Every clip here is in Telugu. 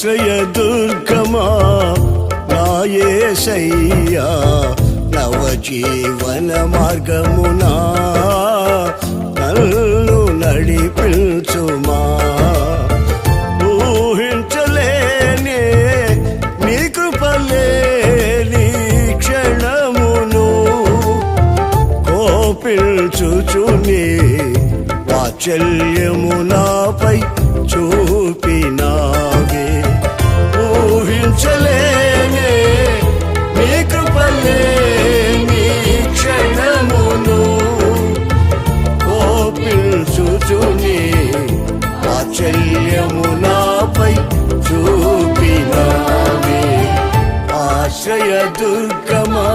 ఆశ్రయదుర్గమా నా యేసయ్యా, నవజీవన మార్గమునా నన్ను నడిపించుమా. ఊహించలేనే నీ కృపలేని క్షణమును కోపించుచుని వాత్సల్యము నాపై చూపినావే. ఊహించలేనే నీ కృపలేని క్షణమును కోపించుచుని వాత్సల్యము నాపై చూపినావే. ఆశ్రయదుర్గమా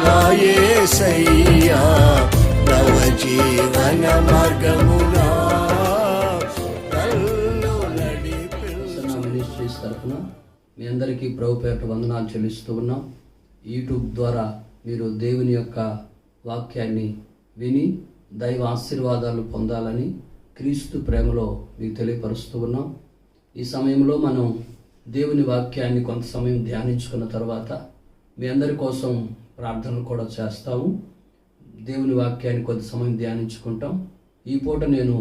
నా యేసయ్యా, నవజీవన మార్గమునా తరఫున మీ అందరికీ ప్రభు పేరిట వందనాలు చెల్లిస్తూ ఉన్నాం. యూట్యూబ్ ద్వారా మీరు దేవుని యొక్క వాక్యాన్ని విని దైవ ఆశీర్వాదాలు పొందాలని క్రీస్తు ప్రేమలో మీకు తెలియపరుస్తూ ఉన్నాం. ఈ సమయంలో మనం దేవుని వాక్యాన్ని కొంత సమయం ధ్యానించుకున్న తర్వాత మీ అందరి కోసం ప్రార్థనలు కూడా చేస్తాము. దేవుని వాక్యాన్ని కొంత సమయం ధ్యానించుకుంటాం. ఈ పూట నేను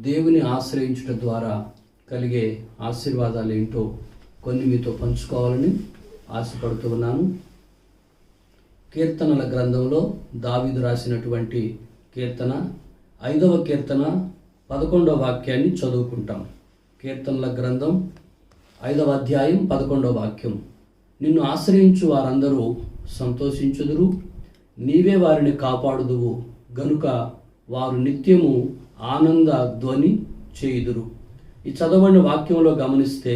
దేవుని ఆశ్రయించుట ద్వారా కలిగే ఆశీర్వాదాలు ఏంటో కొన్ని మీతో పంచుకోవాలని ఆశపడుతూ ఉన్నాను. కీర్తనల గ్రంథంలో దావీదు రాసినటువంటి కీర్తన 5వ కీర్తన 11వ వాక్యాన్ని చదువుకుంటాం. కీర్తనల గ్రంథం 5వ అధ్యాయం 11వ వాక్యం. నిన్ను ఆశ్రయించు వారందరూ సంతోషించుదురు, నీవే వారిని కాపాడుదువు గనుక వారు నిత్యము ఆనంద ధ్వని చేయుదురు. ఈ చదవని వాక్యంలో గమనిస్తే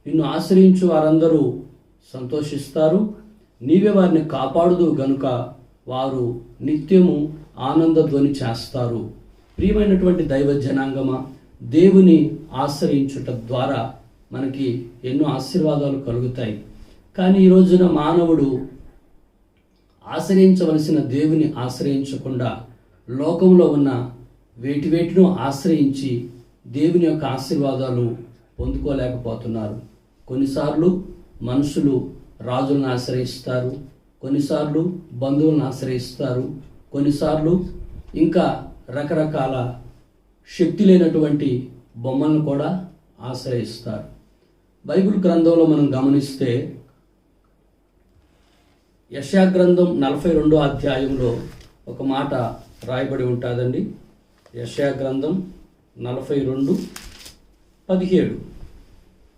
నిన్ను ఆశ్రయించు వారందరూ సంతోషిస్తారు, నీవే వారిని కాపాడుదు గనుక వారు నిత్యము ఆనంద ధ్వని చేస్తారు. ప్రియమైనటువంటి దైవ జనాంగమా, దేవుని ఆశ్రయించుట ద్వారా మనకి ఎన్నో ఆశీర్వాదాలు కలుగుతాయి. కానీ ఈ రోజున మానవుడు ఆశ్రయించవలసిన దేవుని ఆశ్రయించకుండా లోకంలో ఉన్న వేటినో ఆశ్రయించి దేవుని యొక్క ఆశీర్వాదాలు పొందుకోలేకపోతున్నారు. కొన్నిసార్లు మనుషులు రాజులను ఆశ్రయిస్తారు, కొన్నిసార్లు బంధువులను ఆశ్రయిస్తారు, కొన్నిసార్లు ఇంకా రకరకాల శక్తి లేనటువంటి బొమ్మలను కూడా ఆశ్రయిస్తారు. బైబిల్ గ్రంథంలో మనం గమనిస్తే యెషయా గ్రంథం 42వ అధ్యాయంలో ఒక మాట రాయబడి ఉంటుందండి. యెషయా గ్రంథం 42:17.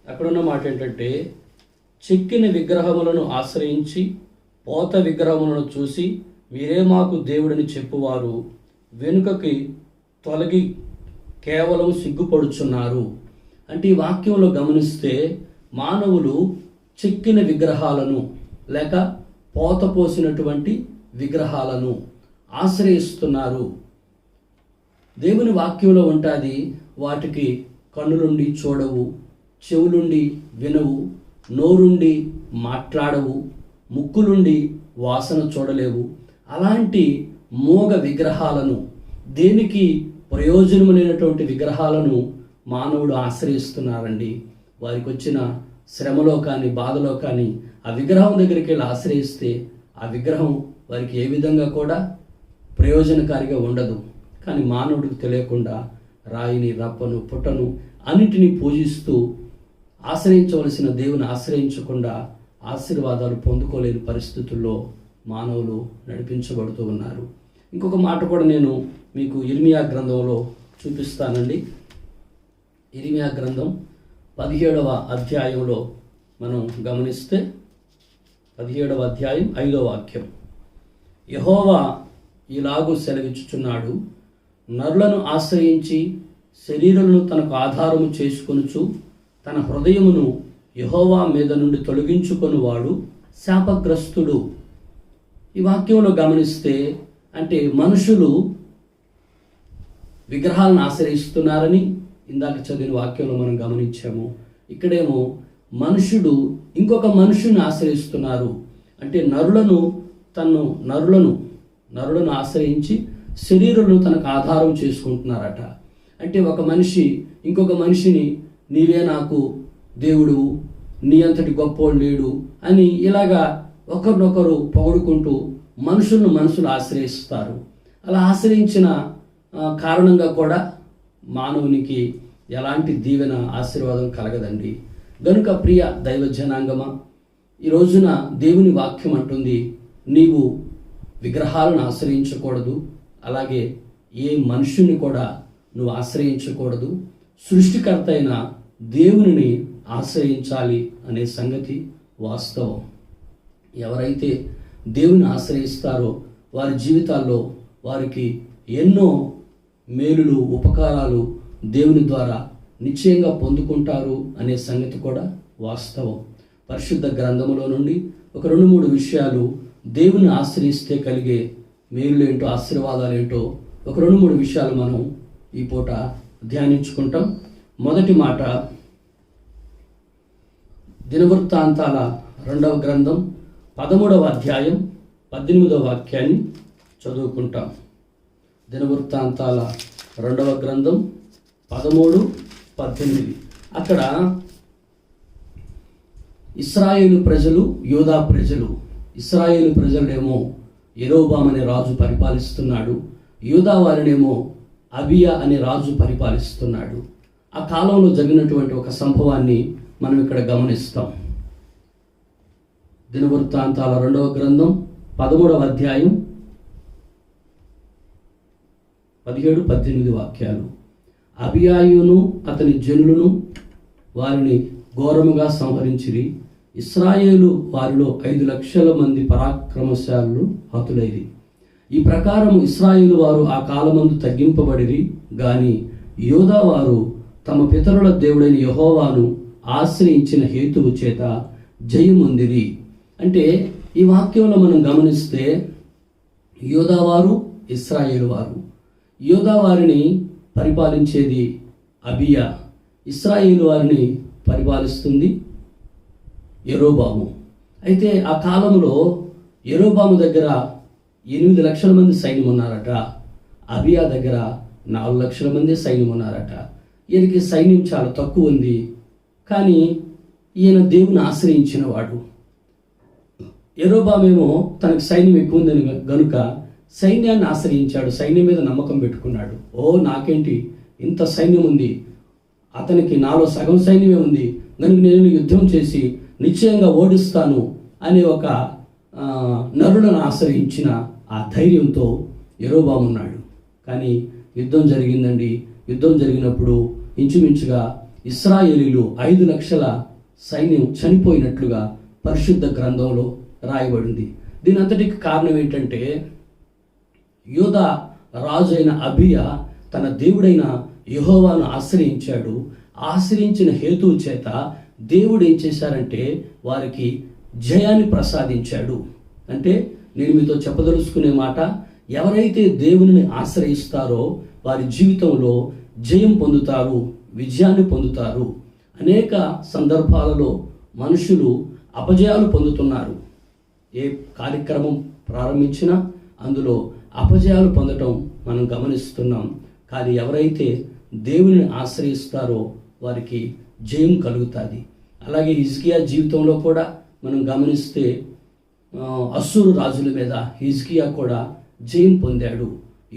అక్కడున్న మాట ఏంటంటే, చెక్కిన విగ్రహములను ఆశ్రయించి పోత విగ్రహములను చూసి మీరే మాకు దేవుడని చెప్పువారు వెనుకకి తొలగి కేవలం సిగ్గుపడుచున్నారు. అంటే ఈ వాక్యంలో గమనిస్తే మానవులు చెక్కిన విగ్రహాలను లేక పోత పోసినటువంటి విగ్రహాలను ఆశ్రయిస్తున్నారు. దేవుని వాక్యంలో ఉంటుంది, వాటికి కన్నులుండి చూడవు, చెవులుండి వినవు, నోరుండి మాట్లాడవు, ముక్కులుండి వాసన చూడలేవు. అలాంటి మోగ విగ్రహాలను, దేనికి ప్రయోజనం లేనటువంటి విగ్రహాలను మానవుడు ఆశ్రయిస్తున్నారండి. వారికి వచ్చిన శ్రమలో కానీ బాధలో కానీ ఆ విగ్రహం దగ్గరికి వెళ్ళి ఆశ్రయిస్తే ఆ విగ్రహం వారికి ఏ విధంగా కూడా ప్రయోజనకారిగా ఉండదు. కానీ మానవుడికి తెలియకుండా రాయిని, రప్పను, పుట్టను అన్నిటినీ పూజిస్తూ ఆశ్రయించవలసిన దేవుని ఆశ్రయించకుండా ఆశీర్వాదాలు పొందుకోలేని పరిస్థితుల్లో మానవులు నడిపించబడుతూ ఉన్నారు. ఇంకొక మాట కూడా నేను మీకు ఇర్మియా గ్రంథంలో చూపిస్తానండి. ఇర్మియా గ్రంథం 17వ అధ్యాయంలో మనం గమనిస్తే 17వ అధ్యాయం 5వ వాక్యం. యెహోవా ఇలాగూ సెలవిచ్చుచున్నాడు, నరులను ఆశ్రయించి శరీరులను తనకు ఆధారము చేసుకొనుచు తన హృదయమును యెహోవా మీద నుండి తొలగించుకొనువాడు శాపగ్రస్తుడు. ఈ వాక్యంలో గమనిస్తే అంటే మనుషులు విగ్రహాలను ఆశ్రయిస్తున్నారని ఇందాక చదివిన వాక్యంలో మనం గమనించాము. ఇక్కడేమో మనుషుడు ఇంకొక మనుషుని ఆశ్రయిస్తున్నారు. అంటే నరులను ఆశ్రయించి శరీరులను తనకు ఆధారం చేసుకుంటున్నారట. అంటే ఒక మనిషి ఇంకొక మనిషిని నీవే నాకు దేవుడు నీ అంతటి గొప్పోడు లేడు అని ఇలాగా ఒకరినొకరు పొగుడుకుంటూ మనుషులు ఆశ్రయిస్తారు. అలా ఆశ్రయించిన కారణంగా కూడా మానవునికి ఎలాంటి దీవెన ఆశీర్వాదం కలగదండి. గనుక ప్రియ దైవ జనాంగమా, ఈ రోజున దేవుని వాక్యం అంటుంది, నీవు విగ్రహాలను ఆశ్రయించకూడదు, అలాగే ఏ మనుషుని కూడా నువ్వు ఆశ్రయించకూడదు, సృష్టికర్త అయిన దేవునిని ఆశ్రయించాలి అనే సంగతి వాస్తవం. ఎవరైతే దేవుని ఆశ్రయిస్తారో వారి జీవితాల్లో వారికి ఎన్నో మేలులు ఉపకారాలు దేవుని ద్వారా నిశ్చయంగా పొందుకుంటారు అనే సంగతి కూడా వాస్తవం. పరిశుద్ధ గ్రంథములో నుండి ఒక 2-3 విషయాలు దేవుని ఆశ్రయిస్తే కలిగే మేలులేంటో ఆశీర్వాదాలేంటో ఒక 2-3 విషయాలు మనం ఈ పూట ధ్యానించుకుంటాం. మొదటి మాట, దినవృత్తాంతాల 2వ గ్రంథం 13వ అధ్యాయం 18వ వాక్యాన్ని చదువుకుంటాం. దినవృత్తాంతాల 2వ గ్రంథం 13-18. అక్కడ ఇశ్రాయేలు ప్రజలు, యూదా ప్రజలు, ఇశ్రాయేలు ప్రజలనేమో యెరోబాము అనే రాజు పరిపాలిస్తున్నాడు, యూదా వారినేమో అబియా అనే రాజు పరిపాలిస్తున్నాడు. ఆ కాలంలో జరిగినటువంటి ఒక సంభవాన్ని మనం ఇక్కడ గమనిస్తాం. దినవృత్తాంతాల 2వ గ్రంథం 13వ అధ్యాయం 17-18 వాక్యాలు. అబియాయును అతని జనులను వారిని ఘోరముగా సంహరించిరి. ఇశ్రాయేలు వారిలో 5 లక్షల మంది పరాక్రమశాలులు హతులైరి. ఈ ప్రకారం ఇశ్రాయేలు వారు ఆ కాలమందు తగ్గింపబడిరి గాని యూదా వారు తమ పితరుల దేవుడైన యెహోవాను ఆశ్రయించిన హేతువు చేత జయముందిరి. అంటే ఈ వాక్యంలో మనం గమనిస్తే యూదా వారు, ఇశ్రాయేలు వారు. యూదా వారిని పరిపాలించేది అబియా, ఇశ్రాయేలు వారిని పరిపాలిస్తుంది యెరోబాము. అయితే ఆ కాలంలో యెరోబాము దగ్గర 8 లక్షల మంది సైన్యం ఉన్నారట, అబియా దగ్గర 4 లక్షల మంది సైన్యం ఉన్నారట. ఈయనకి సైన్యం చాలా తక్కువ ఉంది, కానీ ఈయన దేవుని ఆశ్రయించిన వాడు. యెరోబామేమో తనకు సైన్యం ఎక్కువ ఉందని గనుక సైన్యాన్ని ఆశ్రయించాడు, సైన్యం మీద నమ్మకం పెట్టుకున్నాడు. నాకేంటి ఇంత సైన్యం ఉంది, అతనికి నాలో సగం సైన్యమే ఉంది, కనుక నేను యుద్ధం చేసి నిశ్చయంగా ఓడిస్తాను అనే ఒక నరులను ఆశ్రయించిన ఆ ధైర్యంతో యెరోబాము ఉన్నాడు. కానీ యుద్ధం జరిగిందండి. యుద్ధం జరిగినప్పుడు ఇంచుమించుగా ఇశ్రాయేలీలు 5 లక్షల సైన్యం చనిపోయినట్లుగా పరిశుద్ధ గ్రంథంలో రాయబడింది. దీని అంతటికి కారణం ఏంటంటే యూదా రాజు అయిన అబియా తన దేవుడైన యెహోవాను ఆశ్రయించాడు. ఆశ్రయించిన హేతువు చేత దేవుడు ఏం చేశారంటే వారికి జయాన్ని ప్రసాదించాడు. అంటే నేను మీతో చెప్పదలుచుకునే మాట, ఎవరైతే దేవుని ఆశ్రయిస్తారో వారి జీవితంలో జయం పొందుతారు, విజయాన్ని పొందుతారు. అనేక సందర్భాలలో మనుషులు అపజయాలు పొందుతున్నారు. ఏ కార్యక్రమం ప్రారంభించినా అందులో అపజయాలు పొందటం మనం గమనిస్తున్నాం. కానీ ఎవరైతే దేవుని ఆశ్రయిస్తారో వారికి జయం కలుగుతుంది. అలాగే హిజ్కియా జీవితంలో కూడా మనం గమనిస్తే అస్సూరు రాజుల మీద హిజ్కియా కూడా జయం పొందాడు.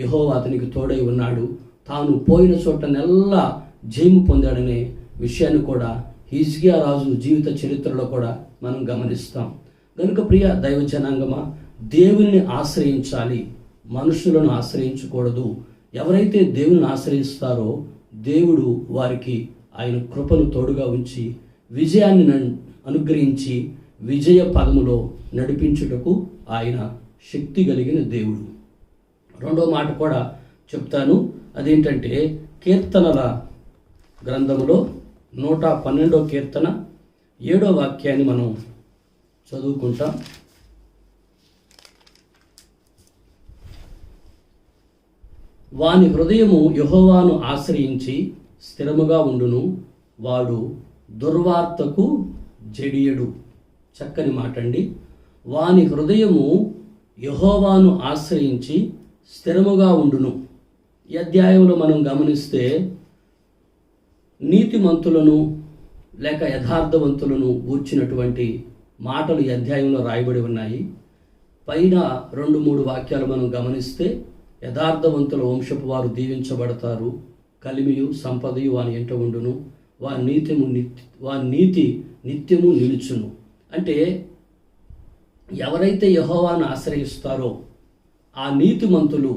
యెహోవా అతనికి తోడై ఉన్నాడు, తాను పోయిన చోటనెల్లా జయం పొందాడనే విషయాన్ని కూడా హిజ్కియా రాజు జీవిత చరిత్రలో కూడా మనం గమనిస్తాం. కనుక ప్రియ దైవ జనాంగమా, దేవుని ఆశ్రయించాలి, మనుషులను ఆశ్రయించకూడదు. ఎవరైతే దేవుని ఆశ్రయిస్తారో దేవుడు వారికి ఆయన కృపను తోడుగా ఉంచి విజయాన్ని అనుగ్రహించి విజయ పదములో నడిపించుటకు ఆయన శక్తి కలిగిన దేవుడు. రెండో మాట కూడా చెప్తాను, అదేంటంటే కీర్తనల గ్రంథములో 112వ కీర్తన 7వ వాక్యాన్ని మనం చదువుకుంటాం. వాని హృదయము యెహోవాను ఆశ్రయించి స్థిరముగా ఉండును, వాడు దుర్వార్తకు జడియడు. చక్కని మాట అండి. వాని హృదయము యెహోవాను ఆశ్రయించి స్థిరముగా ఉండును. ఈ అధ్యాయంలో మనం గమనిస్తే నీతిమంతులను లేక యథార్థవంతులను గూర్చినటువంటి మాటలు ఈ అధ్యాయంలో రాయబడి ఉన్నాయి. పైన 2-3 వాక్యాలు మనం గమనిస్తే, యథార్థవంతుల వంశపు వారు దీవించబడతారు, కలిమియు సంపదయు వాని ఎంట ఉండును, వాని నీతి నిత్యము నిలుచును. అంటే ఎవరైతే యెహోవాను ఆశ్రయిస్తారో ఆ నీతిమంతులు,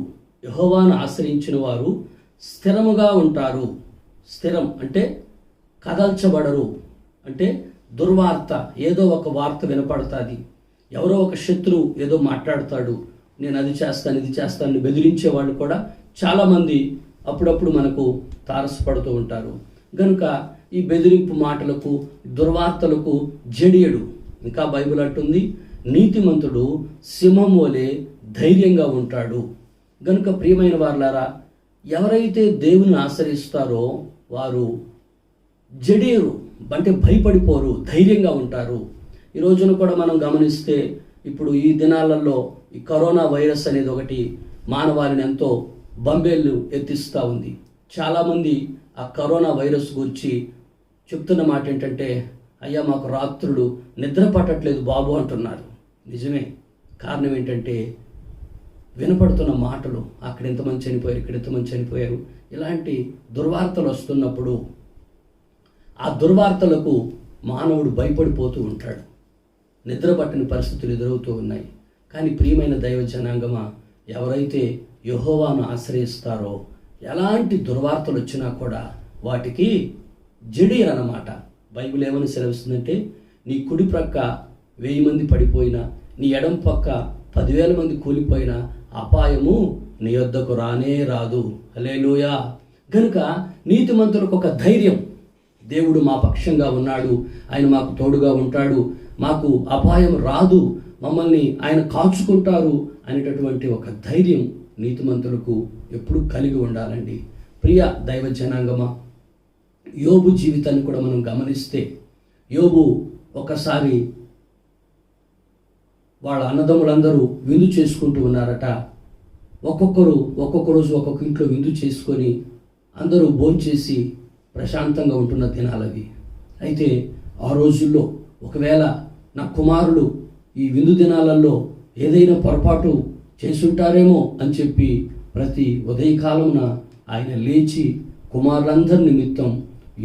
యెహోవాను ఆశ్రయించిన వారు స్థిరముగా ఉంటారు. స్థిరం అంటే కదల్చబడరు. అంటే దుర్వార్త, ఏదో ఒక వార్త వినపడుతుంది, ఎవరో ఒక శత్రువు ఏదో మాట్లాడతాడు, నేను అది చేస్తాను ఇది చేస్తాను బెదిరించే వాళ్ళు కూడా చాలామంది అప్పుడప్పుడు మనకు తారసపడుతూ ఉంటారు. కనుక ఈ బెదిరింపు మాటలకు, దుర్వార్తలకు జడియడు. ఇంకా బైబిల్ అంటుంది, నీతిమంతుడు సింహం వలె ధైర్యంగా ఉంటాడు. కనుక ప్రియమైన వారులారా, ఎవరైతే దేవుని ఆశ్రయిస్తారో వారు జడియరు, అంటే భయపడిపోరు, ధైర్యంగా ఉంటారు. ఈ రోజున కూడా మనం గమనిస్తే, ఇప్పుడు ఈ దినాలలో ఈ కరోనా వైరస్ అనేది ఒకటి మానవాళిని ఎంతో బంబేళ్ళు ఎత్తిస్తూ ఉంది. చాలామంది ఆ కరోనా వైరస్ గురించి చెప్తున్న మాట ఏంటంటే, అయ్యా మాకు రాత్రులు నిద్ర పట్టట్లేదు బాబు అంటున్నారు. నిజమే. కారణం ఏంటంటే వినపడుతున్న మాటలు, అక్కడ ఎంతమంది చనిపోయారు, ఇక్కడ ఎంతమంది చనిపోయారు, ఇలాంటి దుర్వార్తలు వస్తున్నప్పుడు ఆ దుర్వార్తలకు మానవుడు భయపడిపోతూ ఉంటాడు. నిద్ర పట్టని పరిస్థితులు ఎదురవుతూ ఉన్నాయి. కానీ ప్రియమైన దైవ జనాంగమా, ఎవరైతే యెహోవాను ఆశ్రయిస్తారో ఎలాంటి దుర్వార్తలు వచ్చినా కూడా వాటికి జడియరన్నమాట. బైబిల్ ఏమని సెలవిస్తుందంటే, నీ కుడి ప్రక్క 1000 మంది పడిపోయినా, నీ ఎడం పక్క 10,000 మంది కూలిపోయినా అపాయము నీ యొద్దకు రానే రాదు. హల్లెలూయా. కనుక నీతిమంతులకు ఒక ధైర్యం, దేవుడు మా పక్షంగా ఉన్నాడు, ఆయన మాకు తోడుగా ఉంటాడు, మాకు అపాయం రాదు, మమ్మల్ని ఆయన కాచుకుంటారు అనేటటువంటి ఒక ధైర్యం నీతిమంతులకు ఎప్పుడు కలిగి ఉండాలండి. ప్రియ దైవ జనాంగమా, యోబు జీవితాన్ని కూడా మనం గమనిస్తే, యోబు ఒకసారి వాళ్ళ అన్నదమ్ములందరూ విందు చేసుకుంటూ ఉన్నారట. ఒక్కొక్క రోజు ఒక్కొక్క ఇంట్లో విందు చేసుకొని అందరూ భోంచేసి ప్రశాంతంగా ఉంటున్న దినాలవి. అయితే ఆ రోజుల్లో ఒకవేళ నా కుమారులు ఈ విందు దినాలలో ఏదైనా పొరపాటు చేసుంటారేమో అని చెప్పి ప్రతి ఉదయకాలమున ఆయన లేచి కుమారులందరి నిమిత్తం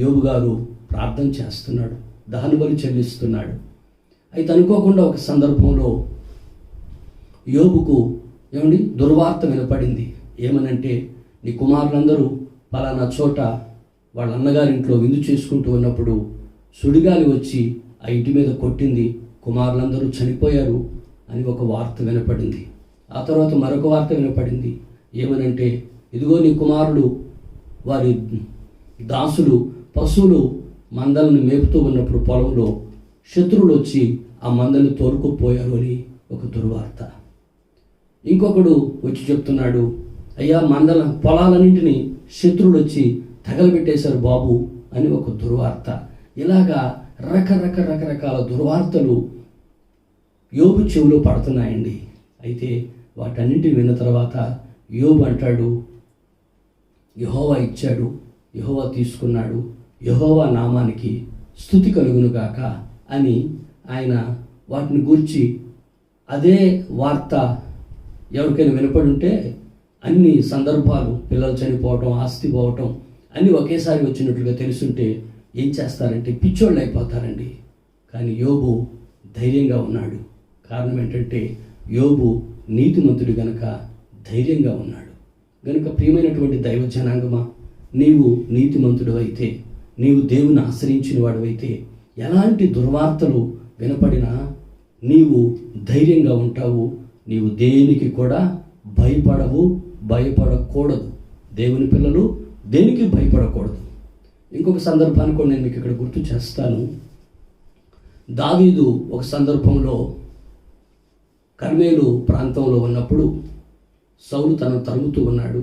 యోబు గారు ప్రార్థన చేస్తున్నాడు, దహనబలి చెల్లిస్తున్నాడు. అయితే అనుకోకుండా ఒక సందర్భంలో యోబుకు దుర్వార్త వినపడింది. ఏమనంటే, నీ కుమారులందరూ పలానా చోట వాళ్ళ అన్నగారింట్లో విందు చేసుకుంటూ ఉన్నప్పుడు సుడిగాలి వచ్చి ఆ ఇంటి మీద కొట్టింది, కుమారులందరూ చనిపోయారు అని ఒక వార్త వినపడింది. ఆ తర్వాత మరొక వార్త వినపడింది. ఏమనంటే, ఇదిగో నీ కుమారుడు వారి దాసులు పశువులు మందలను మేపుతూ ఉన్నప్పుడు పొలంలో శత్రువులు వచ్చి ఆ మందలను తోలుకుపోయారు అని ఒక దుర్వార్త. ఇంకొకడు వచ్చి చెప్తున్నాడు, అయ్యా పొలాలన్నింటినీ శత్రువులు వచ్చి తగలబెట్టేశారు బాబు అని ఒక దుర్వార్త. ఇలాగా రకరకాల దుర్వార్తలు యోబు చెవిలో పడుతున్నాయండి. అయితే వాటన్నింటిని విన్న తర్వాత యోబు అంటాడు, యెహోవా ఇచ్చాడు, యెహోవా తీసుకున్నాడు, యెహోవా నామానికి స్తుతి కలుగునుగాక అని ఆయన వాటిని గూర్చి అదే వార్త ఎవరికైనా వినపడి ఉంటే, అన్ని సందర్భాలు, పిల్లలు చనిపోవటం, ఆస్తి పోవటం అన్నీ ఒకేసారి వచ్చినట్లుగా తెలుసుంటే ఏం చేస్తారంటే పిచ్చోళ్ళు అయిపోతారండి. కానీ యోబు ధైర్యంగా ఉన్నాడు. కారణం ఏంటంటే యోబు నీతిమంతుడు గనక ధైర్యంగా ఉన్నాడు. గనుక ప్రియమైనటువంటి దైవ జనాంగమా, నీవు నీతిమంతుడు అయితే, నీవు దేవుని ఆశ్రయించిన వాడివైతే, ఎలాంటి దుర్వార్తలు వినపడినా నీవు ధైర్యంగా ఉంటావు. నీవు దేనికి కూడా భయపడకూడదు. దేవుని పిల్లలు దేనికి భయపడకూడదు. ఇంకొక సందర్భాన్ని కూడా నేను మీకు ఇక్కడ గుర్తు చేస్తాను. దావీదు ఒక సందర్భంలో కర్మేలు ప్రాంతంలో ఉన్నప్పుడు సౌలు తనను తరుముతూ ఉన్నాడు.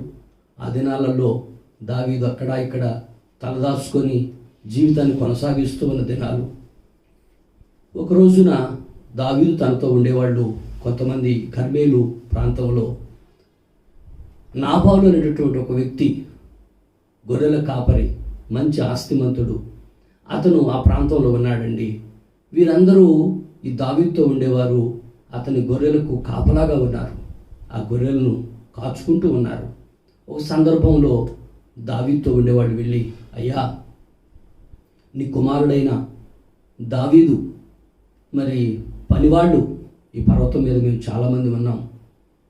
ఆ దినాలలో దావీదు అక్కడ ఇక్కడ తలదాచుకొని జీవితాన్ని కొనసాగిస్తూ ఉన్న దినాలు. ఒక రోజున దావీదు తనతో ఉండేవాళ్ళు కొంతమంది కర్మేలు ప్రాంతంలో నాబాలు అనేటటువంటి ఒక వ్యక్తి, గొర్రెల కాపరి, మంచి ఆస్తిమంతుడు, అతను ఆ ప్రాంతంలో ఉన్నాడండి. వీరందరూ ఈ దావీదుతో ఉండేవారు. అతని గొర్రెలకు కాపలాగా ఉన్నారు. ఆ గొర్రెలను కాచుకుంటూ ఉన్నారు. ఒక సందర్భంలో దావీదుతో ఉండేవాళ్ళు వెళ్ళి, అయ్యా, నీ కుమారుడైన దావీదు మరి పనివాళ్ళు ఈ పర్వతం మీద మేము చాలామంది ఉన్నాం,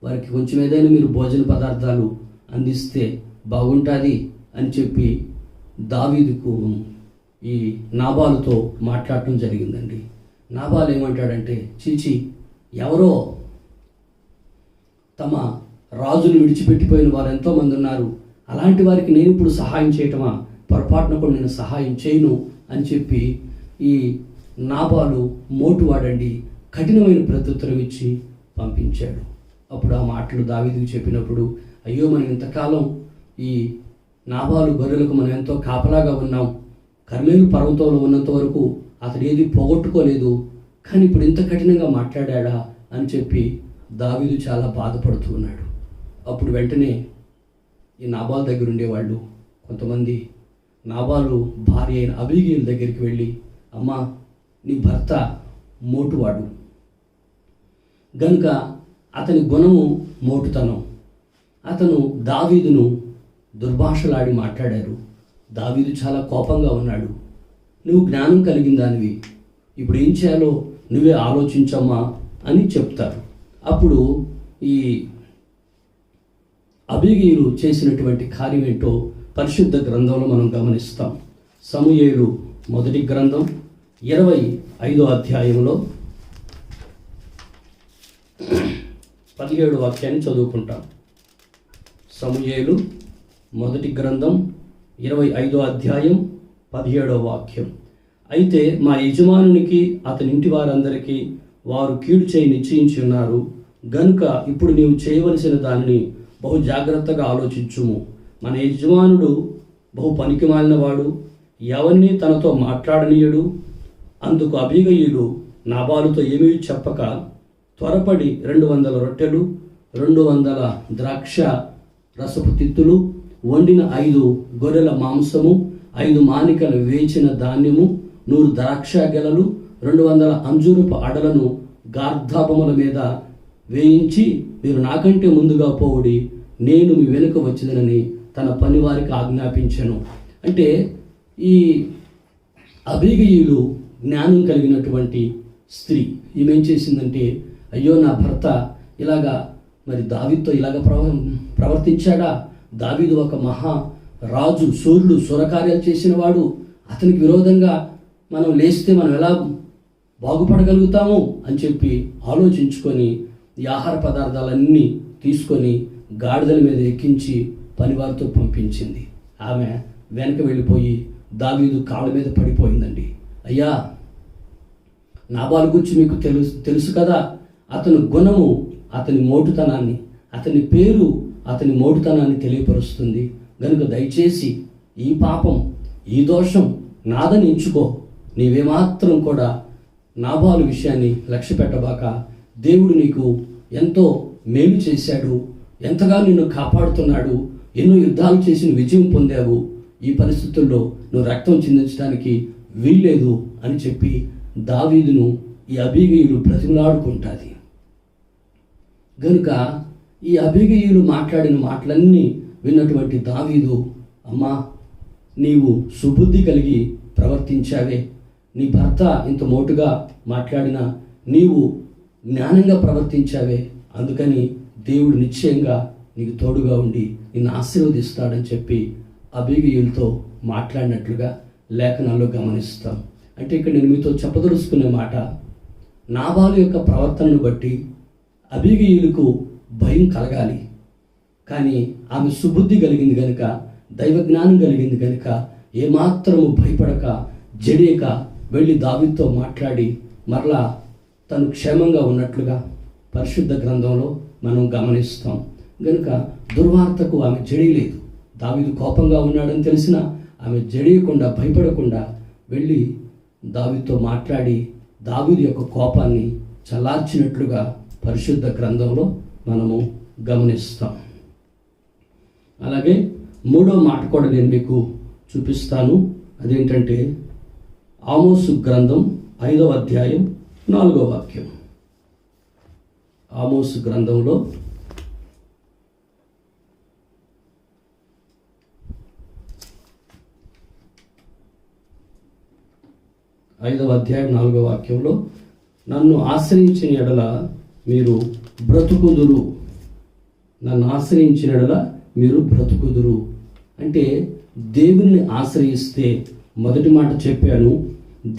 వారికి కొంచెం ఏదైనా మీరు భోజన పదార్థాలు అందిస్తే బాగుంటుంది అని చెప్పి దావీదుకు ఈ నాబాలుతో మాట్లాడటం జరిగిందండి. నాబాలు ఏమంటాడంటే, చీచి, ఎవరో తమ రాజును విడిచిపెట్టిపోయిన వారు ఎంతోమంది ఉన్నారు, అలాంటి వారికి నేను ఇప్పుడు సహాయం చేయటమా, పొరపాటున కూడా నేను సహాయం చేయను అని చెప్పి ఈ నాబాలు మోటువాడండి కఠినమైన ప్రత్యుత్తరం ఇచ్చి పంపించాడు. అప్పుడు ఆ మాటలు దావీదుకు చెప్పినప్పుడు, అయ్యో, మనం ఇంతకాలం ఈ నాబాలు గొర్రెలకు మనం ఎంతో కాపలాగా ఉన్నాం, కర్మేలు పర్వతంలో ఉన్నంత వరకు అతడు ఏది పోగొట్టుకోలేదు, కానీ ఇప్పుడు ఇంత కఠినంగా మాట్లాడా అని చెప్పి దావీదు చాలా బాధపడుతూ ఉన్నాడు. అప్పుడు వెంటనే ఈ నాబాలు దగ్గర ఉండేవాళ్ళు కొంతమంది నాబాలు భార్య అయిన అబీగయీలు దగ్గరికి వెళ్ళి, అమ్మా, నీ భర్త మోటువాడు గనుక అతని గుణము మోటుతనం, అతను దావీదును దుర్భాషలాడి మాట్లాడారు, దావీదు చాలా కోపంగా ఉన్నాడు, నువ్వు జ్ఞానం కలిగిన దానివి, ఇప్పుడు ఏం చేయాలో నువ్వే ఆలోచించమ్మా అని చెప్తారు. అప్పుడు ఈ అబీగయీలు చేసినటువంటి కార్యం ఏంటో పరిశుద్ధ గ్రంథంలో మనం గమనిస్తాం. సమూయేలు మొదటి గ్రంథం 25వ అధ్యాయంలో 17వ వాక్యాన్ని చదువుకుంటాం. సమూయేలు మొదటి గ్రంథం 25వ అధ్యాయం 17వ వాక్యం. అయితే మా యజమానునికి అతని ఇంటి వారందరికీ వారు కీడు చేయి నిశ్చయించి ఉన్నారు గనుక ఇప్పుడు నీవు చేయవలసిన దానిని బహు జాగ్రత్తగా ఆలోచించుము. మన యజమానుడు బహు పనికిమాలినవాడు, ఎవరిని తనతో మాట్లాడనీయడు. అందుకు అబీగయీలు నాబాలుతో ఏమీ చెప్పక త్వరపడి 200 రొట్టెలు, 200 ద్రాక్ష రసపు తిత్తులు, వండిన 5 గొర్రెల మాంసము, 5 మానికలు వేచిన ధాన్యము, 100 ద్రాక్ష గెలలు, 200 అంజూరపు అడలను గార్ధాపముల మీద వేయించి, మీరు నాకంటే ముందుగా పోవుడి, నేను మీ వెనుక వచ్చిదనని తన పనివారికి ఆజ్ఞాపించెను. అంటే ఈ అబీగయీలు జ్ఞానం కలిగినటువంటి స్త్రీ. ఈమె ఏం చేసిందంటే, అయ్యో, నా భర్త ఇలాగా మరి దావీదుతో ఇలాగ ప్రవర్తించాడా, దావీదు ఒక మహా రాజు, సూర్యుడు, సురకార్యాలు చేసినవాడు, అతనికి విరోధంగా మనం లేస్తే మనం ఎలా బాగుపడగలుగుతాము అని చెప్పి ఆలోచించుకొని ఈ ఆహార పదార్థాలన్నీ తీసుకొని గాడిదల మీద ఎక్కించి పనివారితో పంపించింది. ఆమె వెనక వెళ్ళిపోయి దావీదు కాళ్ళ మీద పడిపోయిందండి. అయ్యా, నాబాలు గురించి మీకు తెలుసు కదా, అతని గుణము అతని మోటుతనాన్ని, అతని పేరు అతని మోటుతనాన్ని తెలియపరుస్తుంది. కనుక దయచేసి ఈ పాపం, ఈ దోషం నాదని ఎంచుకో, నీవేమాత్రం కూడా నాబాలు విషయాన్ని లక్ష్య పెట్టబాక. దేవుడు నీకు ఎంతో మేలు చేశాడు, ఎంతగా నిన్ను కాపాడుతున్నాడు, ఎన్నో యుద్ధాలు చేసి విజయం పొందావు, ఈ పరిస్థితుల్లో నువ్వు రక్తం చిందించడానికి వీల్లేదు అని చెప్పి దావీదును ఈ అబీగయీలు బ్రతిమలాడుకుంటుంది. గనుక ఈ అబీగయీలు మాట్లాడిన మాటలన్నీ విన్నటువంటి దావీదు, అమ్మా, నీవు సుబుద్ధి కలిగి ప్రవర్తించావే, నీ భర్త ఇంత మోటుగా మాట్లాడినా నీవు జ్ఞానంగా ప్రవర్తించావే, అందుకని దేవుడు నిశ్చయంగా నీకు తోడుగా ఉండి నిన్ను ఆశీర్వదిస్తాడని చెప్పి అబీగయీలతో మాట్లాడినట్లుగా లేఖనాల్లో గమనిస్తాం. అంటే ఇక్కడ నేను మీతో చెప్పదలుచుకునే మాట, నాబాలు యొక్క ప్రవర్తనను బట్టి అబీగయీలకు భయం కలగాలి, కానీ ఆమె సుబుద్ధి కలిగింది కనుక, దైవ జ్ఞానం కలిగింది కనుక ఏమాత్రము భయపడక జడియక వెళ్ళి దావీదుతో మాట్లాడి మరలా తను క్షేమంగా ఉన్నట్లుగా పరిశుద్ధ గ్రంథంలో మనం గమనిస్తాం. కనుక దుర్వార్తకు ఆమె జడియలేదు. దావీదు కోపంగా ఉన్నాడని తెలిసినా ఆమె జడియకుండా, భయపడకుండా వెళ్ళి దావీదుతో మాట్లాడి దావీదు యొక్క కోపాన్ని చల్లార్చినట్లుగా పరిశుద్ధ గ్రంథంలో మనము గమనిస్తాం. అలాగే 3వ మాట కూడా నేను మీకు చూపిస్తాను. అదేంటంటే, ఆమోసు గ్రంథం 5వ అధ్యాయం 4వ వాక్యం. ఆమోసు గ్రంథంలో 5వ అధ్యాయం 4వ వాక్యంలో, నన్ను ఆశ్రయించిన ఎడల మీరు బ్రతుకుదురు. నన్ను ఆశ్రయించిన ఎడల మీరు బ్రతుకుదురు అంటే దేవుని ఆశ్రయిస్తే, మొదటి మాట చెప్పాను,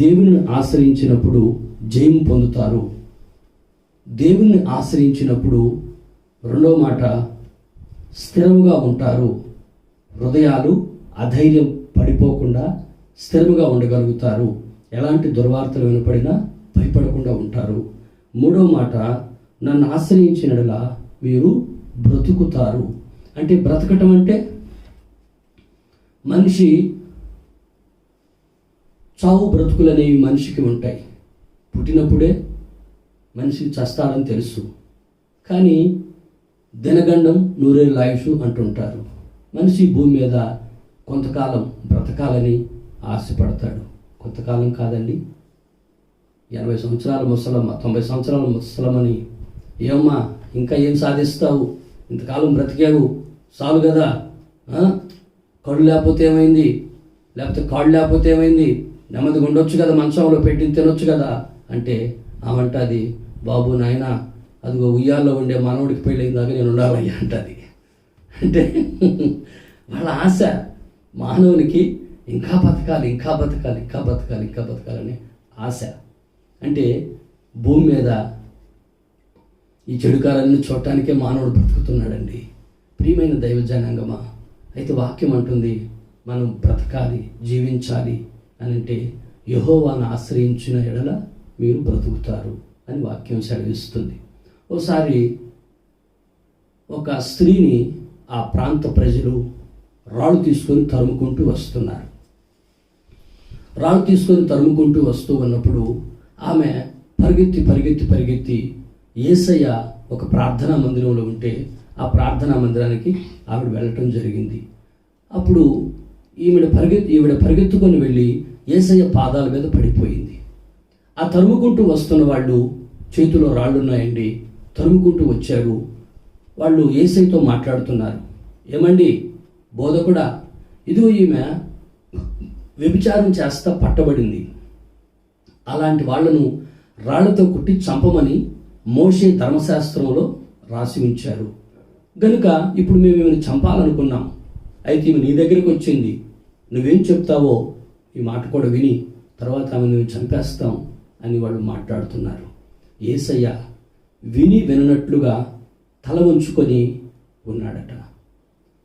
దేవుని ఆశ్రయించినప్పుడు జయం పొందుతారు. దేవుని ఆశ్రయించినప్పుడు రెండవ మాట స్థిరముగా ఉంటారు. హృదయాలు అధైర్యం పడిపోకుండా స్థిరముగా ఉండగలుగుతారు. ఎలాంటి దుర్వార్తలు వినపడినా భయపడకుండా ఉంటారు. మూడవ మాట, నన్ను ఆశ్రయించినలా మీరు బ్రతుకుతారు. అంటే బ్రతకటం అంటే మనిషి చావు బ్రతుకులు అనేవి మనిషికి ఉంటాయి. పుట్టినప్పుడే మనిషి చస్తాడని తెలుసు, కానీ దినగండం నూరేళ్ళ ఆయుషు అంటుంటారు. మనిషి భూమి మీద కొంతకాలం బ్రతకాలని ఆశపడతాడు. కొంతకాలం కాదండి, 80 సంవత్సరాల ముసలమ్మ, 90 సంవత్సరాల ముసలమ్మని, ఏమమ్మా ఇంకా ఏం సాధిస్తావు, ఇంతకాలం బ్రతికావు చాలు కదా, కళ్ళు లేకపోతే ఏమైంది, లేకపోతే కాళ్ళు లేకపోతే ఏమైంది, నెమ్మదిగా ఉండొచ్చు కదా, మంచంలో పెట్టి తినొచ్చు కదా అంటే ఆమంటది, బాబు నాయన అదిగో ఉయ్యాల్లో ఉండే మనవుడికి పెళ్ళైందాక నేను ఉండాలయ్యా అంటది. అంటే వాళ్ళ ఆశ మానవునికి ఇంకా బతకాలి, ఇంకా బతకాలి, ఇంకా బతకాలి, ఇంకా బతకాలని ఆశ. అంటే భూమి మీద ఈ చెడుకాలన్నీ చూడటానికే మానవుడు బ్రతుకుతున్నాడండి. ప్రియమైన దైవ జనాంగమా, అయితే వాక్యం అంటుంది మనం బ్రతకాలి, జీవించాలి అని అంటే యెహోవాను ఆశ్రయించిన ఎడల మీరు బ్రతుకుతారు అని వాక్యం సెలవిస్తుంది. ఓసారి ఒక స్త్రీని ఆ ప్రాంత ప్రజలు రాళ్ళు తీసుకొని తరుముకుంటూ వస్తున్నారు. రాళ్ళు తీసుకొని తరుముకుంటూ వస్తూ ఉన్నప్పుడు ఆమె పరిగెత్తి పరిగెత్తి పరిగెత్తి యేసయ్య ఒక ప్రార్థనా మందిరంలో ఉంటే ఆ ప్రార్థనా మందిరానికి ఆవిడ వెళ్ళటం జరిగింది. అప్పుడు ఈవిడ పరిగెత్తుకొని వెళ్ళి యేసయ్య పాదాల మీద పడిపోయింది. ఆ తరుముకుంటూ వస్తున్న వాళ్ళు చేతిలో రాళ్ళున్నాయండి, తరుముకుంటూ వచ్చారు. వాళ్ళు యేసయ్యతో మాట్లాడుతున్నారు, ఏమండి బోధకుడా, ఇదిగో ఈమె వ్యభిచారం చేస్తా పట్టబడింది, అలాంటి వాళ్లను రాళ్లతో కుట్టి చంపమని మోషే ధర్మశాస్త్రంలో రాసి ఉంచారు గనుక ఇప్పుడు మేము ఈమెను చంపాలనుకున్నాం. అయితే ఈమె నీ దగ్గరికి వచ్చింది, నువ్వేం చెప్తావో ఈ మాట కూడా విని తర్వాత ఆమె నువ్వు చంపేస్తాం అని వాళ్ళు మాట్లాడుతున్నారు. యేసయ్య విని విననట్లుగా తల వంచుకొని ఉన్నాడట.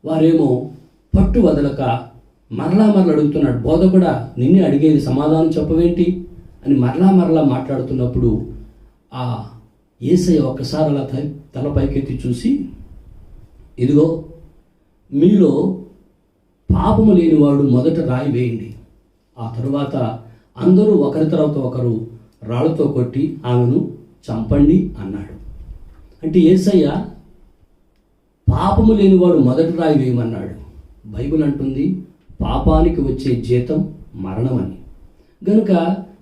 వారేమో పట్టు వదలక మరలా అడుగుతున్నాడు, బోధకుడా నిన్నే అడిగేది, సమాధానం చెప్పవేంటి అని మరలా మాట్లాడుతున్నప్పుడు ఆ యేసయ్య ఒక్కసారి అలా తల పైకెత్తి చూసి, ఇదిగో మీలో పాపము లేనివాడు మొదట రాయి వేయండి, ఆ తరువాత అందరూ ఒకరి తర్వాత ఒకరు రాళ్ళతో కొట్టి ఆమెను చంపండి అన్నాడు. అంటే యేసయ్య పాపము లేనివాడు మొదటి రాయి వేయమన్నాడు. బైబిల్ అంటుంది పాపానికి వచ్చే జీతం మరణమని. గనుక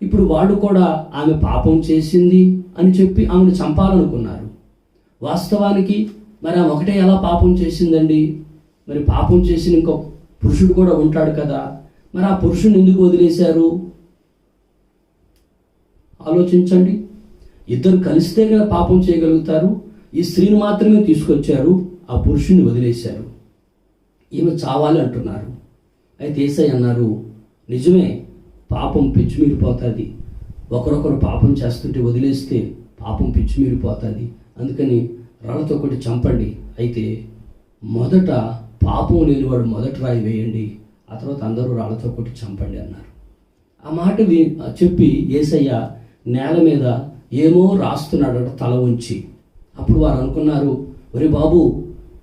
ఇప్పుడు వాళ్ళు కూడా ఆమె పాపం చేసింది అని చెప్పి ఆమెను చంపాలనుకున్నారు. వాస్తవానికి మరి ఆమె ఒకటే ఎలా పాపం చేసిందండి? మరి పాపం చేసిన ఇంకో పురుషుడు కూడా ఉంటాడు కదా, మరి ఆ పురుషుని ఎందుకు వదిలేశారు? ఆలోచించండి. ఇద్దరు కలిస్తే కదా పాపం చేయగలుగుతారు. ఈ స్త్రీని మాత్రమే తీసుకొచ్చారు, ఆ పురుషుని వదిలేశారు. ఈమె చావాలి అంటున్నారు. అయితే యేసయ్య అన్నారు, నిజమే పాపం పెచ్చుమీరిపోతుంది, ఒకరొకరు పాపం చేస్తుంటే వదిలేస్తే పాపం పెచ్చుమీరిపోతుంది, అందుకని రాళ్ళతో కొట్టి చంపండి. అయితే మొదట పాపం లేనివాడు మొదట రాయి వేయండి, ఆ తర్వాత అందరూ రాళ్ళతో కొట్టి చంపండి అన్నారు. ఆ మాట చెప్పి యేసయ్య నేల మీద ఏమో రాస్తున్నాడట తల ఉంచి. అప్పుడు వారు అనుకున్నారు, ఒరే బాబు,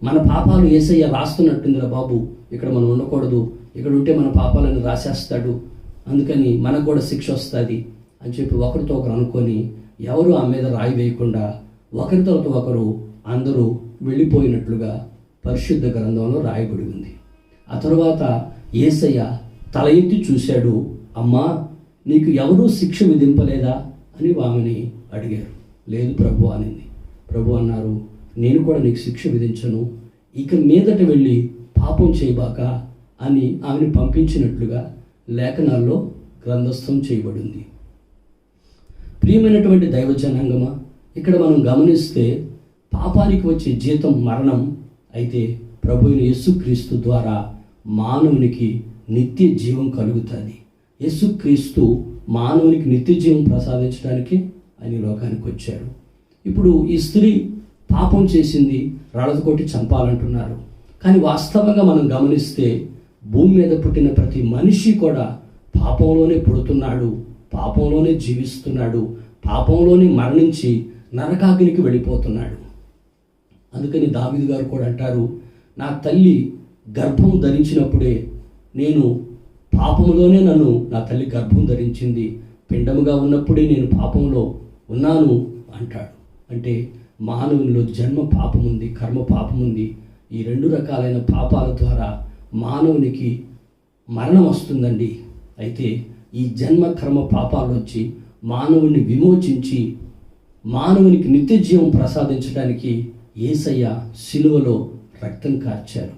మన పాపాలు యేసయ్య రాస్తున్నట్టుందిరా బాబు, ఇక్కడ మనం ఉండకూడదు, ఇక్కడ ఉంటే మన పాపాలను రాసేస్తాడు, అందుకని మనకు కూడా శిక్ష వస్తుంది అని చెప్పి ఒకరితో ఒకరు అనుకొని ఎవరు ఆ మీద రాయి వేయకుండా ఒకరి తర్వాత ఒకరు అందరూ వెళ్ళిపోయినట్లుగా పరిశుద్ధ గ్రంథంలో రాయబడి ఉంది. ఆ తరువాత యేసయ్య తల ఎత్తి చూశాడు, అమ్మా నీకు ఎవరూ శిక్ష విధింపలేదా అని ఆమెని అడిగారు. లేదు ప్రభు అనింది. ప్రభు అన్నారు, నేను కూడా నీకు శిక్ష విధించను, ఇక మీదట వెళ్ళి పాపం చేయబాక అని ఆమెను పంపించినట్లుగా లేఖనాల్లో గ్రంథస్థం చేయబడింది. ప్రియమైనటువంటి దైవ జనాంగమా, ఇక్కడ మనం గమనిస్తే పాపానికి వచ్చే జీతం మరణం, అయితే ప్రభు అయిన యేసుక్రీస్తు ద్వారా మానవునికి నిత్య జీవం కలుగుతుంది. యేసుక్రీస్తు మానవునికి నిత్య జీవం ప్రసాదించడానికి ఆయన లోకానికి వచ్చాడు. ఇప్పుడు ఈ స్త్రీ పాపం చేసింది, రాళ్ళతో కొట్టి చంపాలంటున్నారు. కానీ వాస్తవంగా మనం గమనిస్తే భూమి మీద పుట్టిన ప్రతి మనిషి కూడా పాపంలోనే పుడుతున్నాడు, పాపంలోనే జీవిస్తున్నాడు, పాపంలోనే మరణించి నరకాగ్నికి వెళ్ళిపోతున్నాడు. అందుకని దావీదు గారు కూడా అంటారు, నా తల్లి గర్భం ధరించినప్పుడే నేను పాపంలోనే నా తల్లి గర్భం ధరించింది, పిండముగా ఉన్నప్పుడే నేను పాపంలో ఉన్నాను అంటాడు. అంటే మానవునిలో జన్మ పాపం ఉంది, కర్మ పాపం ఉంది. ఈ రెండు రకాలైన పాపాల ద్వారా మానవునికి మరణం వస్తుందండి. అయితే ఈ జన్మ కర్మ పాపాల నుంచి మానవుని విమోచించి మానవునికి నిత్య జీవం ప్రసాదించడానికి యేసయ్య సిలువలో రక్తం కార్చారు.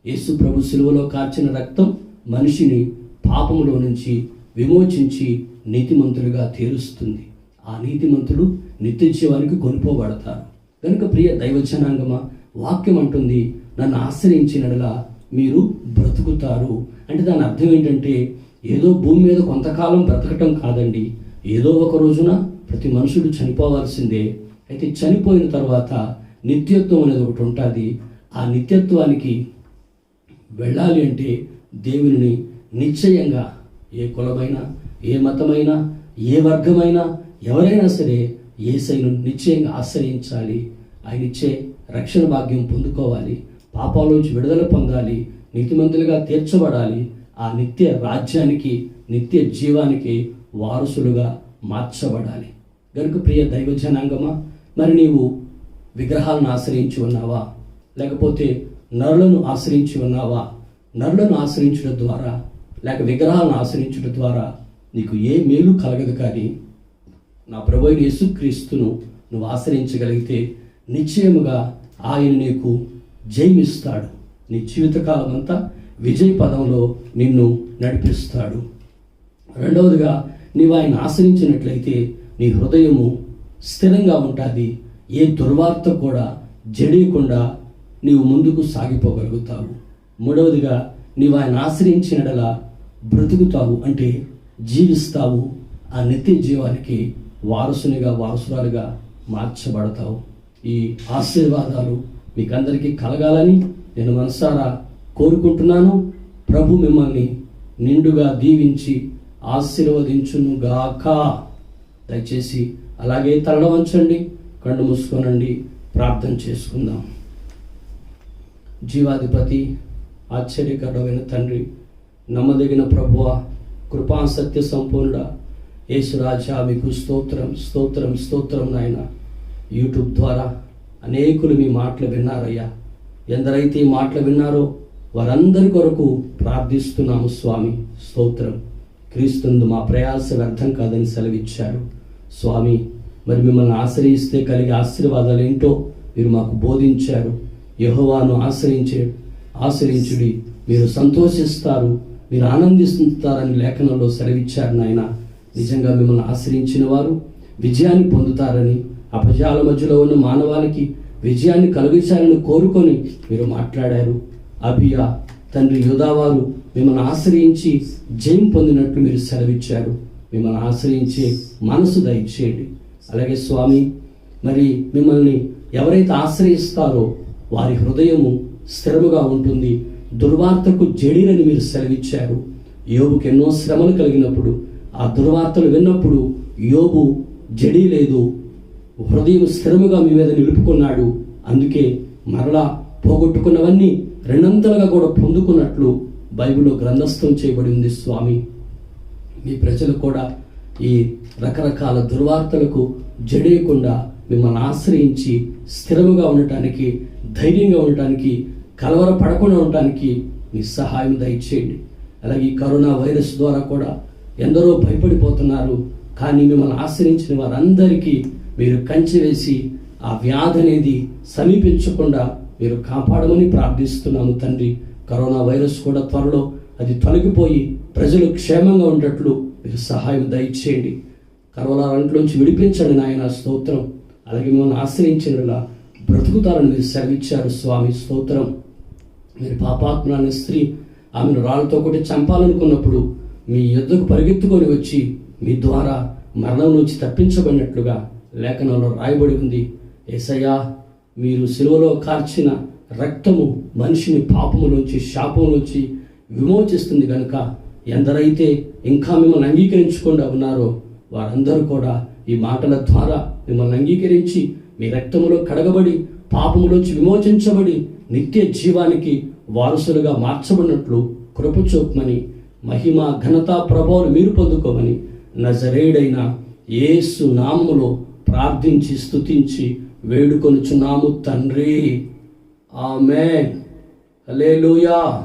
యేసు ప్రభు సిలువలో కార్చిన రక్తం మనిషిని పాపములో నుంచి విమోచించి నీతిమంతులుగా తీరుస్తుంది. ఆ నీతిమంతులు నిత్య జీవానికి కొనుపోబడతారు. కనుక ప్రియ దైవజనాంగమా, వాక్యం అంటుంది, నన్ను ఆశ్రయించినలా మీరు బ్రతుకుతారు. అంటే దాని అర్థం ఏంటంటే ఏదో భూమి మీద కొంతకాలం బ్రతకటం కాదండి. ఏదో ఒక రోజున ప్రతి మనుషుడు చనిపోవాల్సిందే. అయితే చనిపోయిన తర్వాత నిత్యత్వం అనేది ఒకటి ఉంటుంది. ఆ నిత్యత్వానికి వెళ్ళాలి అంటే దేవుని నిశ్చయంగా ఏ కులమైనా, ఏ మతమైనా, ఏ వర్గమైనా, ఎవరైనా సరే యేసయ్యను నిశ్చయంగా ఆశ్రయించాలి. ఆయన ఇచ్చే రక్షణ భాగ్యం పొందుకోవాలి, పాపాలోంచి విడుదల పొందాలి, నీతిమంతులుగా తీర్చబడాలి, ఆ నిత్య రాజ్యానికి, నిత్య జీవానికి వారసులుగా మార్చబడాలి. గనుక ప్రియ దైవజనాంగమా, మరి నీవు విగ్రహాలను ఆశ్రయించి ఉన్నావా, లేకపోతే నరులను ఆశ్రయించి ఉన్నావా? నరులను ఆశ్రయించడం ద్వారా లేక విగ్రహాలను ఆశ్రయించడం ద్వారా నీకు ఏ మేలు కలగదు. కానీ నా ప్రభువైన యేసుక్రీస్తును నువ్వు ఆశ్రయించగలిగితే నిశ్చయముగా ఆయన నీకు జయమిస్తాడు. నీ జీవితకాలం అంతా విజయ పదంలో నిన్ను నడిపిస్తాడు. రెండవదిగా, నీవు ఆయన ఆశ్రయించినట్లయితే నీ హృదయము స్థిరంగా ఉంటుంది. ఏ దుర్వార్త కూడా జడియకుండా నీవు ముందుకు సాగిపోగలుగుతావు. మూడవదిగా, నీవు ఆయన ఆశ్రయించినలా బ్రతుకుతావు, అంటే జీవిస్తావు. ఆ నిత్య జీవానికి వారసునిగా, వారసురాలుగా మార్చబడతావు. ఈ ఆశీర్వాదాలు మీకందరికీ కలగాలని నేను మనసారా కోరుకుంటున్నాను. ప్రభు మిమ్మల్ని నిండుగా దీవించి ఆశీర్వదించునుగాక. దయచేసి అలాగే తల వంచండి, కళ్ళు మూసుకోనండి, ప్రార్థన చేసుకుందాం. జీవాధిపతి, ఆశ్చర్యకరమైన తండ్రి, నమ్మదగిన ప్రభువ, కృపా సత్య సంపూర్ణుడా, యేసురాజా, మీకు స్తోత్రం, స్తోత్రం, స్తోత్రం. నాయన, యూట్యూబ్ ద్వారా అనేకులు మీ మాటలు విన్నారయ్యా. ఎందరైతే ఈ మాటలు విన్నారో వారందరి కొరకు ప్రార్థిస్తున్నాము స్వామి. స్తోత్రం. క్రీస్తునందు మా ప్రయాస వ్యర్థం కాదని సెలవిచ్చారు స్వామి. మరి మిమ్మల్ని ఆశ్రయిస్తే కలిగే ఆశీర్వాదాలు ఏంటో మీరు మాకు బోధించారు. యెహోవాను ఆశ్రయించుడి, మీరు సంతోషిస్తారు, మీరు ఆనందిస్తారని లేఖనంలో సెలవిచ్చారు నాయన. నిజంగా మిమ్మల్ని ఆశ్రయించిన వారు విజయాన్ని పొందుతారని, అపజయాల మధ్యలో ఉన్న మానవాళికి విజయాన్ని కలిగించాలని కోరుకొని మీరు మాట్లాడారు. అబియా తండ్రి యూదావారు మిమ్మల్ని ఆశ్రయించి జయం పొందినట్లు మీరు సెలవిచ్చారు. మిమ్మల్ని ఆశ్రయించే మనసు దయచేయండి. అలాగే స్వామి, మరి మిమ్మల్ని ఎవరైతే ఆశ్రయిస్తారో వారి హృదయము స్థిరముగా ఉంటుంది, దుర్వార్తకు జడిరని మీరు సెలవిచ్చారు. యోబుకి ఎన్నో శ్రమలు కలిగినప్పుడు, ఆ దుర్వార్తలు విన్నప్పుడు యోబు జడి లేదు, హృదయం స్థిరముగా మీ మీద నిలుపుకున్నాడు. అందుకే మరలా పోగొట్టుకున్నవన్నీ రెండంతలుగా కూడా పొందుకున్నట్లు బైబిల్లో గ్రంథస్థం చేయబడి ఉంది స్వామి. మీ ప్రజలు కూడా ఈ రకరకాల దుర్వార్తలకు జడేయకుండా మిమ్మల్ని ఆశ్రయించి స్థిరముగా ఉండటానికి, ధైర్యంగా ఉండటానికి, కలవరపడకుండా ఉండటానికి మీ సహాయం దయచేయండి. అలాగే ఈ కరోనా వైరస్ ద్వారా కూడా ఎందరో భయపడిపోతున్నారు. కానీ మిమ్మల్ని ఆశ్రయించిన వారందరికీ మీరు కంచె వేసి ఆ వ్యాధి అనేది సమీపించకుండా మీరు కాపాడమని ప్రార్థిస్తున్నాము తండ్రి. కరోనా వైరస్ కూడా త్వరలో అది తొలగిపోయి ప్రజలు క్షేమంగా ఉండేట్లు మీరు సహాయం దయచేయండి. కరోనా అంట్లోంచి విడిపించండి నాయన, స్తోత్రం. అలాగే మిమ్మల్ని ఆశ్రయించిన బ్రతుకుతారని మీరు సెలవిచ్చారు స్వామి, స్తోత్రం. మీరు పాపాత్మురాని స్త్రీ ఆమెను రాళ్ళతో కొట్టి చంపాలనుకున్నప్పుడు మీ యుద్ధకు పరిగెత్తుకొని వచ్చి మీ ద్వారా మరణం నుంచి తప్పించబడినట్లుగా లేఖనంలో రాయబడి ఉంది. యేసయ్యా, మీరు సిలువలో కార్చిన రక్తము మనిషిని పాపములోంచి శాపంలోంచి విమోచిస్తుంది కనుక ఎందరైతే ఇంకా మిమ్మల్ని అంగీకరించకుండా ఉన్నారో వారందరూ కూడా ఈ మాటల ద్వారా మిమ్మల్ని అంగీకరించి మీ రక్తములో కడగబడి పాపములోంచి విమోచించబడి నిత్య జీవానికి వారసులుగా మార్చబడినట్లు కృప చూపమని, మహిమ ఘనత ప్రభావాలు మీరు పొందుకోమని నజరేయుడైన యేసు నామములో ప్రార్థించి స్తుతించి వేడుకొనుచున్నాము తండ్రి. ఆమేన్. హల్లెలూయా.